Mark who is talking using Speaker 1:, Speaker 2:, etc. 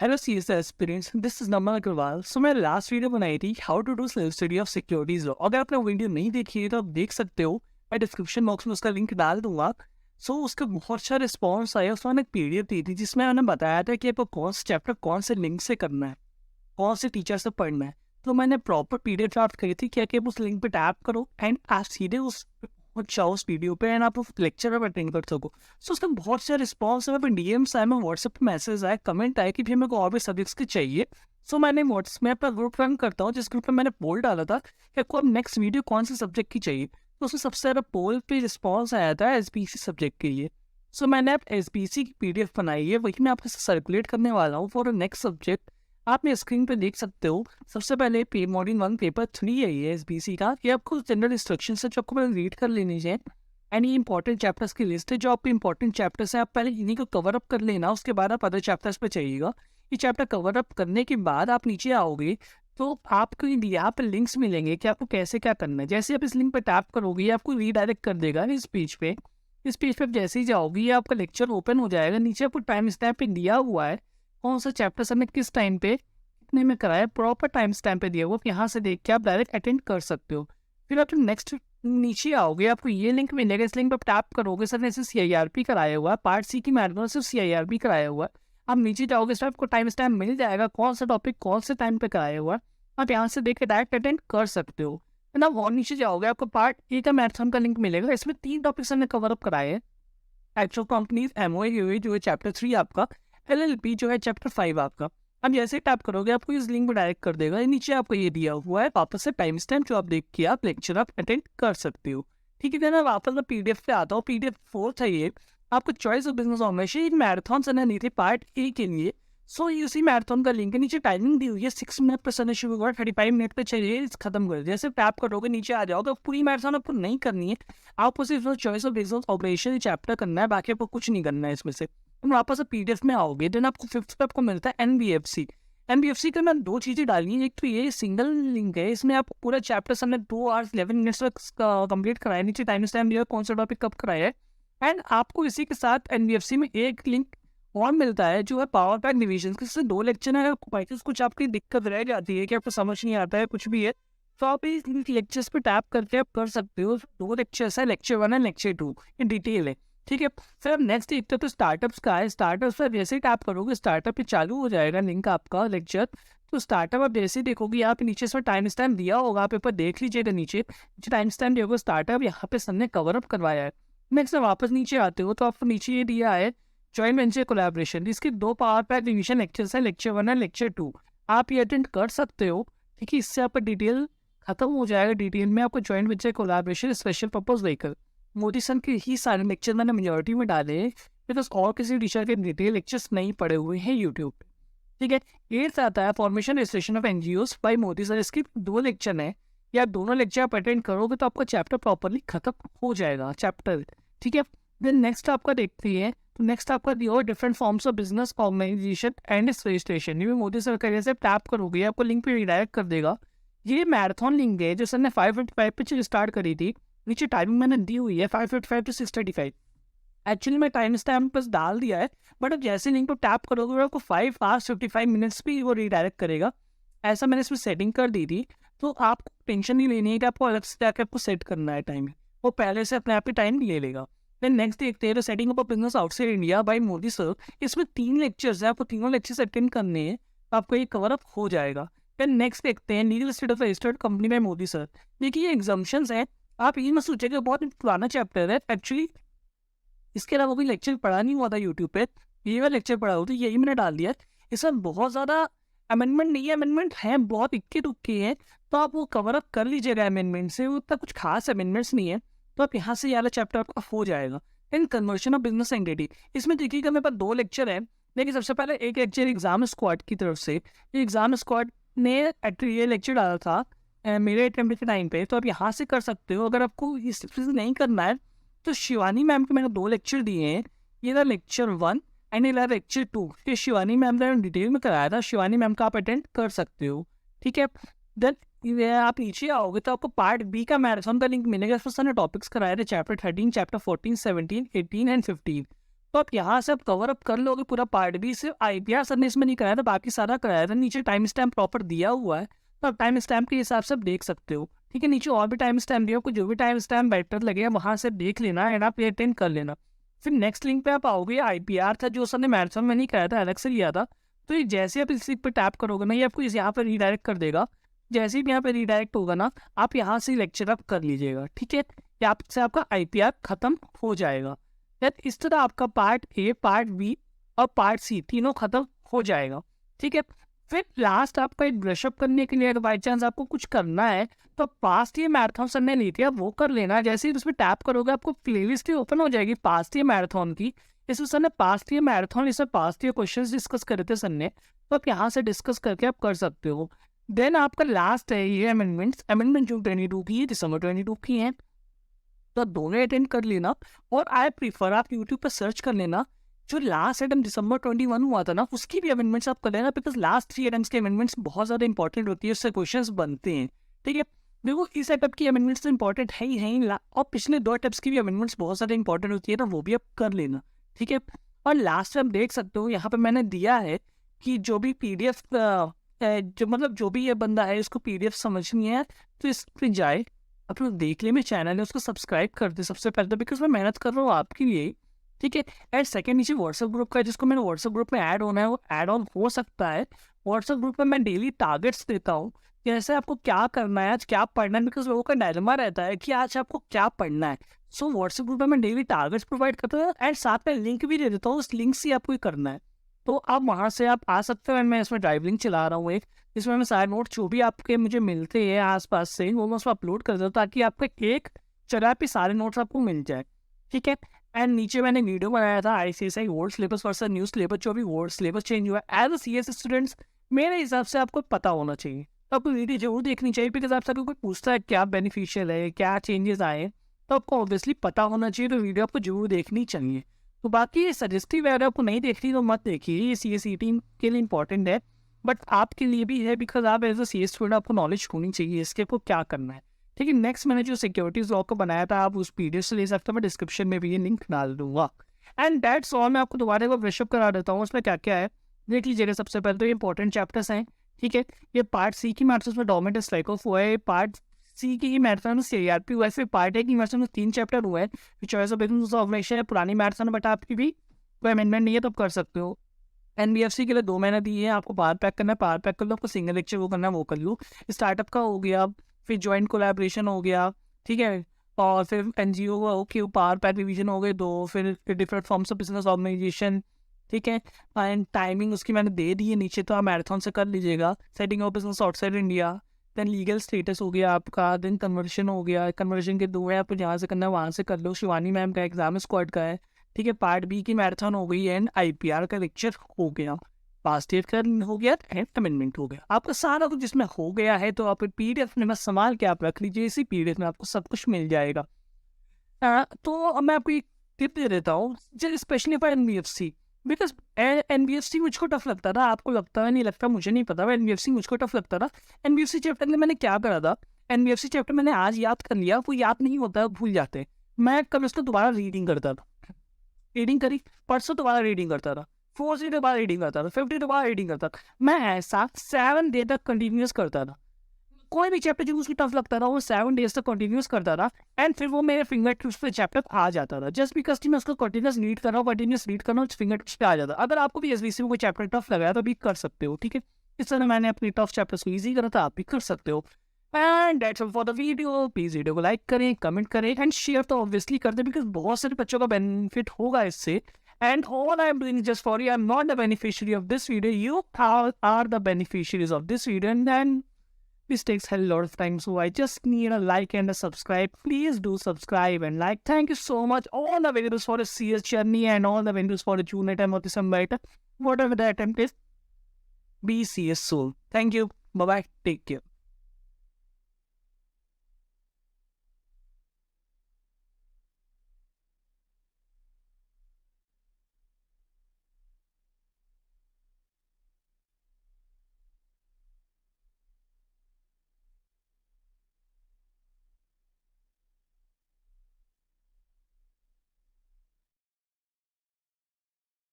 Speaker 1: Hello CS aspirants, this is Naman Agarwal. So मैं last video बनाई थी how to do self study of securities law. अगर आपने video नहीं देखी है तो आप देख सकते हो, मैं डिस्क्रिप्शन बॉक्स में उसका लिंक डाल दूंगा। सो उसका बहुत अच्छा रिस्पॉन्स आया। उसमें मैंने एक पीडीएफ दी थी जिसमें मैंने बताया था कि आपको कौन सा चैप्टर कौन से लिंक से करना है, कौन से टीचर से पढ़ना है। तो मैंने प्रॉपर पीडीएफ ड्राफ्ट करी थी क्या कि आप उस लिंक पे टैप करो एंड आप सीधे उस पहुंच जाओ उस वीडियो पे एंड आप उस लेक्चर में अटेंड कर सको। सो उसका बहुत अच्छा रिस्पॉन्स है। मैं डीएम्स आए, मैं व्हाट्सएप पे मैसेज आए, कमेंट आए कि भाई मेरे को और भी सब्जेक्ट्स के चाहिए। सो मैंने व्हाट्सएप में अपना ग्रुप रन करता हूँ जिस ग्रुप में मैंने पोल डाला था कि आपको अब नेक्स्ट वीडियो कौन से सब्जेक्ट की चाहिए। तो उसमें सबसे ज़्यादा पोल पे रिस्पॉन्स आया था एसबीसी सब्जेक्ट के लिए। सो मैंने अब एसबीसी की पीडीएफ बनाई है, वही मैं आपके साथ सर्कुलेट करने वाला हूँ फॉर नेक्स्ट सब्जेक्ट। आप मेरे स्क्रीन पे देख सकते हो। सबसे पहले मॉड्यूल 1 पेपर 3 है ये एसबीसी का। ये आपको जनरल इंस्ट्रक्शन है जो आपको पहले रीड कर लेनी चाहिए एंड ये इंपॉर्टेंट चैप्टर्स की लिस्ट है। जो आपके इंपॉर्टेंट चैप्टर्स हैं आप पहले इन्हीं को कवर अप कर लेना, उसके बाद आप अदर चैप्टर्स पे चाहिएगा। ये चैप्टर कवर अप करने के बाद आप नीचे आओगे तो आपको यहाँ पे लिंक्स मिलेंगे कि आपको कैसे क्या करना है। जैसे आप इस लिंक पे टैप करोगे ये आपको रीडायरेक्ट कर देगा इस पेज पे। इस पेज पे आप जैसे ही जाओगे ये आपका लेक्चर ओपन हो जाएगा। नीचे आपको टाइम स्टैम्प पे दिया हुआ है कौन सा चैप्टर हमने किस टाइम पे कितने में कराया, प्रॉपर टाइम स्टैम्प पे दिया हुआ। आप यहाँ से देख के आप डायरेक्ट अटेंड कर सकते हो। फिर आप नेक्स्ट नीचे आओगे आपको ये लिंक मिलेगा। इस लिंक पर टैप करोगे, सर ने इसे CIRP कराया हुआ है, पार्ट सी की मैथमेटिक्स सिर्फ CIRP कराया हुआ है। आप नीचे जाओगे सर आपको टाइम स्टैम्प मिल जाएगा कौन सा टॉपिक कौन से टाइम पे कराया हुआ है। आप यहाँ से देख के डायरेक्ट अटेंड कर सकते हो। ना और नीचे जाओगे आपको पार्ट ए का मैथम का लिंक मिलेगा। इसमें 3 टॉपिक्स हमने कवर अप कराए हैं। टाइप्स ऑफ कंपनीज, MOA जो है चैप्टर 3 आपका, LLP जो है चैप्टर 5 आपका। अब जैसे टैप करोगे आपको इस लिंक पर डायरेक्ट कर देगा। नीचे आपको ये दिया हुआ है वापस से टाइम स्टैम्प जो आप देख के आप लेक्चर आप अटेंड कर सकते हो। ठीक है ना, वापस मैं पीडीएफ पे आता हूँ। पीडीएफ 4 था ये आपको choice of business organisation Marathon से नहीं थे पार्ट ए के लिए। सो उसी मैराथन का लिंक है, नीचे टाइमिंग दी हुई है 6 मिनट पर सर शुरू हुआ, 35 मिनट पे चलिए खत्म कर। जैसे टैप करोगे नीचे आ जाओगे। पूरी मैराथन आपको नहीं करनी है, आपको सिर्फ choice of business operation chapter करना है, बाकी आपको कुछ नहीं करना है इसमें से। तुम वापस पीडीएफ में आओगे देन आपको 5th पे आपको मिलता है NBFC का। मैं 2 चीज़ें डाली हैं। एक तो ये सिंगल लिंक है, इसमें आप पूरा चैप्टर हमने 2 आवर्स 11 मिनट्स तक कंप्लीट कराया। नीचे टाइम स्टैम्प दिया कौन सा टॉपिक कब कराया है। एंड आपको इसी के साथ NBFC में एक लिंक और मिलता है जो है पावर पैक डिवीजन। इससे 2 लेक्चर है। कुछ आपकी दिक्कत रह जाती है कि आपको समझ नहीं आता है कुछ भी है तो आप इस लेक्चर्स पे टैप करके आप कर सकते हो। 2 लेक्चर्स है, लेक्चर 1 है लेक्चर 2, ये डिटेल है। ठीक है, फिर अब नेक्स्ट देखते हो तो स्टार्टअप्स का है। स्टार्टअप्स पर जैसे ही टैप करोगे स्टार्टअप पे चालू हो जाएगा लिंक आपका लेक्चर। तो स्टार्टअप आप जैसे ही देखोगे यहाँ पे नीचे इसमें टाइम स्टैम्प दिया होगा, आप ऊपर देख लीजिएगा नीचे टाइम स्टैम्प दिया होगा। स्टार्टअप यहाँ पे सबने कवर अप करवाया है। नेक्स्ट वापस नीचे आते हो तो आपको नीचे ये दिया है जॉइंट वेंचर कोलैबोरेशन। इसके 2 पावर पैक डिवीजन लेक्चर्स है, लेक्चर 1 है लेक्चर 2। आप ये अटेंड कर सकते हो। ठीक है, इससे आपका डिटेल खत्म हो जाएगा। डिटेल में आपको joint venture collaboration special purpose vehicle मोदी सन के ही सारे लेक्चर मैंने मेजोरिटी में डाले हैं बिकॉज और किसी टीचर के डिटेल लेक्चर्स नहीं पड़े हुए हैं यूट्यूब पे। ठीक है, 8th आता है formation registration of NGOs by Modi sir. इसके 2 लेक्चर हैं, या दोनों लेक्चर आप अटेंड करोगे तो आपका चैप्टर प्रॉपरली खत्म हो जाएगा चैप्टर। ठीक है, देन नेक्स्ट आपका देखते हैं तो नेक्स्ट आपका दिया हुआ different forms of business organisation and its registration. ये भी मोदी सर का जैसे टैप करोगे आपको लिंक पे रिडायरेक्ट कर देगा। ये मैराथन लिंक है जो सर ने 5:55 पे स्टार्ट करी थी। नीचे टाइमिंग मैंने दी हुई है 5:55 to 6:35। एक्चुअली मैं टाइम स्टैम्प बस डाल दिया है, बट अब जैसे लिंक पर टैप करोगे आपको 5 hours 55 minutes भी वो रिडायरेक्ट करेगा। ऐसा मैंने इसमें सेटिंग कर दी थी। तो आपको टेंशन नहीं लेनी है कि आपको अलग से जाकर आपको सेट करना है टाइम, वो पहले से अपने आप ही टाइम ले लेगा। देन नेक्स्ट देखते हैं setting up business outside India by Modi sir. इसमें 3 लेक्चर्स है, आपको तीनों लेक्चर्स अटेंड करने हैं तो आपको ये कवर अप हो जाएगा। देन नेक्स्ट देखते हैं legal status of registered company by Modi sir. देखिए ये एग्जाम्पशंस है, आप ये मत सोचिएगा बहुत पुराना चैप्टर है। एक्चुअली इसके अलावा कोई लेक्चर पढ़ा नहीं हुआ था यूट्यूब पे, ये वाला लेक्चर पढ़ा हुआ था, यही मैंने डाल दिया। इसमें बहुत ज़्यादा अमेंडमेंट नहीं है, अमेंडमेंट हैं बहुत इक्के दुक्के हैं, तो आप वो कवर अप कर लीजिएगा अमेंडमेंट से। उतना कुछ खास अमेंडमेंट्स नहीं है, तो आप यहाँ से ये वाला चैप्टर आपका हो जाएगा। इन कन्वर्शन ऑफ बिजनेस एंटिटी, इसमें देखिएगा मेरे पास 2 लेक्चर है। लेकिन सबसे पहले एक लेक्चर एग्जाम स्क्वाड की तरफ से, एग्जाम स्क्वाड ने ये लेक्चर डाला था मेरे अटेम्प्ट के टाइम पे, तो आप यहाँ से कर सकते हो। अगर आपको इस नहीं करना है तो शिवानी मैम के मैंने 2 लेक्चर दिए हैं। ये था लेक्चर 1 एंड ये लेक्चर 2। ये शिवानी मैम ने डिटेल में कराया था, शिवानी मैम का आप अटेंड कर सकते हो। ठीक है, देन आप नीचे आओगे तो आपको पार्ट बी का मैराथन का लिंक मिलेगा। इसमें सारे टॉपिक्स कराए थे, चैप्टर 13, चैप्टर 14, 17, 18 एंड 15। तो आप यहाँ से आप कवर अप कर लोगे पूरा पार्ट भी। सिर्फ IPR सर ने इसमें नहीं कराया था, बाकी सारा कराया था। नीचे टाइम स्टैम्प प्रॉपर दिया हुआ है, तो आप टाइम स्टैम्प के हिसाब से आप देख सकते हो, ठीक है। नीचे और भी टाइम स्टैम्प दिया, आपको जो भी टाइम स्टैम्प बेटर लगे वहाँ से देख लेना एंड आप अटेंड कर लेना। फिर नेक्स्ट लिंक पे आप आओगे, IPR था जो सर ने मैराथन में नहीं कराया था, अलग से लिया था। तो ये जैसे आप इस लिंक पे टैप करोगे ना, ये आपको इस यहाँ पे रीडायरेक्ट कर देगा। जैसे ही यहाँ पे रीडायरेक्ट होगा ना, आप यहाँ से लेक्चर आप कर लीजिएगा, ठीक है। यहाँ से आपका IPR खत्म हो जाएगा। यार इस तरह आपका पार्ट ए, पार्ट बी और पार्ट सी तीनों खत्म हो जाएगा, ठीक है। फिर लास्ट आपका एक ब्रशअप करने के लिए अगर बाई चांस आपको कुछ करना है तो पास्ट ईयर मैराथन सर ने ली थी, आप वो कर लेना। जैसे ही उसमें टैप करोगे आपको प्लेलिस्ट ही ओपन हो जाएगी पास्ट ईयर मैराथन की। इसमें सर ने पास्ट ईयर मैराथन, इसमें पास्ट ईयर क्वेश्चंस डिस्कस करे थे सर ने, तो आप यहाँ से डिस्कस करके आप कर सकते हो। देन आपका लास्ट है ये अमेंडमेंट्स। अमेंडमेंट जून 22 की है, दिसंबर 22 की है, तो आप दोनों अटेंड कर लेना। और आई प्रीफर आप यूट्यूब पर सर्च कर लेना, जो लास्ट एटम दिसंबर 21 हुआ था ना, उसकी भी अमेंडमेंट्स आप कर लेना, बिकॉज लास्ट 3 एटम्स के अमेंडमेंट्स बहुत ज़्यादा इंपॉर्टेंट होती है, उससे क्वेश्चंस बनते हैं, ठीक है। देखो इस एटअप की अमेंडमेंट्स तो इंपॉर्टेंट है ही, और पिछले 2 एटम्स की भी अमेंडमेंट्स बहुत ज़्यादा इंपॉर्टेंट होती है ना, वो भी आप कर लेना, ठीक है। और लास्ट में आप देख सकते हो यहाँ पर मैंने दिया है कि जो भी PDF जो मतलब जो भी ये बंदा है इसको PDF समझनी है तो इस पर जाए, अपना देख ले, मेरे चैनल है उसको सब्सक्राइब कर दे सबसे पहले तो, बिकॉज मैं मेहनत कर रहा हूँ आपके लिए, ठीक है। एंड सेकंड नीचे व्हाट्सएप ग्रुप का है, जिसको मैंने व्हाट्सएप ग्रुप में ऐड होना है वो ऐड ऑन हो सकता है। व्हाट्सएप ग्रुप में मैं डेली टारगेट्स देता हूँ, जैसे आपको क्या करना है, आज क्या पढ़ना है, बिकॉज लोगों का डायलेमा रहता है कि आज आपको क्या पढ़ना है। सो व्हाट्सएप ग्रुप में मैं डेली टारगेट्स प्रोवाइड करता हूँ एंड साथ में लिंक भी दे देता हूँ, उस लिंक से आपको ही करना है। तो आप वहाँ से आप आ सकते हो। मैं इसमें ड्राइव लिंक चला रहा हूँ एक, जिसमें मैं सारे नोट जो भी आपके मुझे मिलते हैं आसपास से वो मैं उसमें अपलोड कर देता हूँ, ताकि आपके एक जगह पे सारे नोट्स आपको मिल जाए, ठीक है। एंड नीचे मैंने वीडियो बनाया था ICSI old syllabus versus new syllabus, जो भी ओल्ड सिलेबस चेंज हुआ है एज अ CS स्टूडेंट्स मेरे हिसाब से आपको पता होना चाहिए, तो आपको वीडियो जरूर देखनी चाहिए, बिकॉज आपसे कोई पूछता है क्या बेनिफिशियल है, क्या चेंजेस आए, तो आपको ऑब्वियसली पता होना चाहिए, तो वीडियो आपको जरूर देखनी चाहिए। तो बाकी ये सजेस्टिव है, अगर आपको नहीं देखनी तो मत देखिए, ये CS के लिए इंपॉर्टेंट है, बट आपके लिए भी है, बिकॉज आप एज अ CS स्टूडेंट आपको नॉलेज होनी चाहिए इसके, आपको क्या करना है, ठीक है। नेक्स्ट मैंने जो सिक्योरिटीज लॉ को बनाया था आप उस PDF से ले सकते हो, मैं डिस्क्रिप्शन में भी ये लिंक डाल दूंगा। And that's all. मैं आपको दोबारा एक बार ब्रशअप करा देता हूँ उसमें क्या क्या है, देख लीजिएगा। सबसे पहले तो ये इंपॉर्टेंट चैप्टर्स हैं, ठीक है। ये पार्ट C की मैथ्स में डोमिनेंट स्ट्राइक ऑफ हुआ है, पार्ट C की मैथ्स में CRP हुआ है, फिर पार्ट A की मैथ्स में 3 चैप्टर हुए हैं, चॉइस ऑफ बिजनेस ऑपरेशन है, पुरानी मैथ्स में, बट आपकी भी कोई अमेंडमेंट नहीं है तो आप कर सकते हो। NBFC के लिए 2 महीने दिए हैं, आपको पावर पैक करना है, पावर पैक कर लो, आपको सिंगल लेक्चर वो करना है वो कर लो। स्टार्टअप का हो गया, फिर जॉइंट कोलैबोरेशन हो गया, ठीक है। और फिर NGO का ओके, पावर पैक रिवीजन हो गए 2, फिर different forms of business organisation, ठीक है। एंड टाइमिंग उसकी मैंने दे दी है नीचे, तो आप मैराथन से कर लीजिएगा। Setting of business outside India, then legal status हो गया आपका, देन कन्वर्शन हो गया, कन्वर्शन के 2 है, आपको जहाँ से करना है वहाँ से कर लो। शिवानी मैम का एग्जाम स्क्वाड का है, ठीक है। पार्ट B की मैराथन हो गई एंड IPR का लेक्चर हो गया, पास्ट ईयर का हो गया एंड अमेंडमेंट हो गया, आपका सारा कुछ जिसमें हो गया है। तो आप PDF में बस संभाल के आप रख लीजिए, इसी PDF में आपको सब कुछ मिल जाएगा। तो अब मैं आपको एक टिप दे देता हूँ, specially for NBFC, because NBFC मुझको टफ लगता था, आपको लगता है नहीं लगता मुझे नहीं पता, NBFC मुझको टफ लगता था। NBFC चैप्टर में मैंने क्या करा था, NBFC चैप्टर मैंने आज याद कर लिया, वो याद नहीं होता, भूल जाते। मैं कल उसको दोबारा रीडिंग करता था, रीडिंग करी, परसों दोबारा रीडिंग करता था, 4 दोबारा रीडिंग करता था, 50 दोबारा रीडिंग करता था। मैं ऐसा 7 डे तक कंटिन्यूस करता था। कोई भी चैप्टर जो उसको टफ लगता था वो 7 डेज तक कंटिन्यूस करता था, एंड फिर वो मेरे फिंगर टिप्स पे चैप्टर आ जाता था, जस्ट बिकॉज मैं उसको कंटिन्यूस रीड कर रहा हूँ, फिंगर टिप्स पे आ जाता। अगर आपको भी SBC में कोई चैप्टर टफ लगा तो भी कर सकते हो, ठीक है। इस तरह मैंने अपने टफ चैप्टर्स को ईजी करा था, आप भी कर सकते हो। And that's all for the video. Please video को लाइक करें, कमेंट करें एंड शेयर तो ऑब्वियसली कर दें, बिकॉज बहुत सारे बच्चों का बेनिफिट होगा इससे। And all I am doing is just for you. I'm not the beneficiary of this video. You are the beneficiaries of this video. And then this takes a lot of time. So I just need a like and a subscribe. Please do subscribe and like. Thank you so much. All the videos for the CS journey and all the videos for the June attempt or December attempt. Whatever the attempt is, be CS soon. Thank you. Bye-bye. Take care.